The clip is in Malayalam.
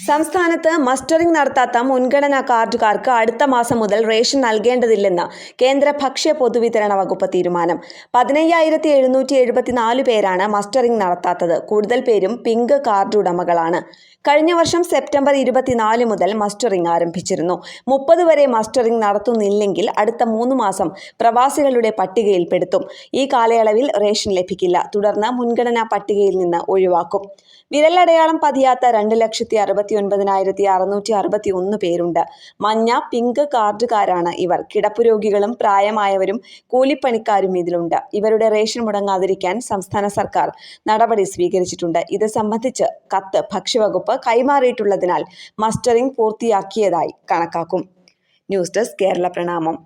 സംസ്ഥാനത്ത് മസ്റ്ററിംഗ് നടത്താത്ത മുൻഗണനാ കാർഡുകാർക്ക് അടുത്ത മാസം മുതൽ റേഷൻ നൽകേണ്ടതില്ലെന്ന് കേന്ദ്ര ഭക്ഷ്യ പൊതുവിതരണ വകുപ്പ് തീരുമാനം. 15,774 പേരാണ് മസ്റ്ററിംഗ് നടത്താത്തത്. കൂടുതൽ പേരും പിങ്ക് കാർഡ് ഉടമകളാണ്. കഴിഞ്ഞ വർഷം സെപ്റ്റംബർ 24 മുതൽ മസ്റ്ററിംഗ് ആരംഭിച്ചിരുന്നു. 30 വരെ മസ്റ്ററിംഗ് നടത്തുന്നില്ലെങ്കിൽ അടുത്ത 3 മാസം പ്രവാസികളുടെ പട്ടികയിൽ പെടുത്തും. ഈ കാലയളവിൽ റേഷൻ ലഭിക്കില്ല. തുടർന്ന് മുൻഗണനാ പട്ടികയിൽ നിന്ന് ഒഴിവാക്കും. വിരലടയാളം പതിയാത്ത 2,69,661 പേരുണ്ട്. മഞ്ഞ, പിങ്ക് കാർഡുകാരാണ് ഇവർ. കിടപ്പുരോഗികളും പ്രായമായവരും കൂലിപ്പണിക്കാരും ഇതിലുണ്ട്. ഇവരുടെ റേഷൻ മുടങ്ങാതിരിക്കാൻ സംസ്ഥാന സർക്കാർ നടപടി സ്വീകരിച്ചിട്ടുണ്ട്. ഇത് സംബന്ധിച്ച് കത്ത് ഭക്ഷ്യവകുപ്പ് കൈമാറിയിട്ടുള്ളതിനാൽ മസ്റ്ററിംഗ് പൂർത്തിയാക്കിയതായി കണക്കാക്കും. ന്യൂസ് ഡെസ്ക് കേരള പ്രണാമം.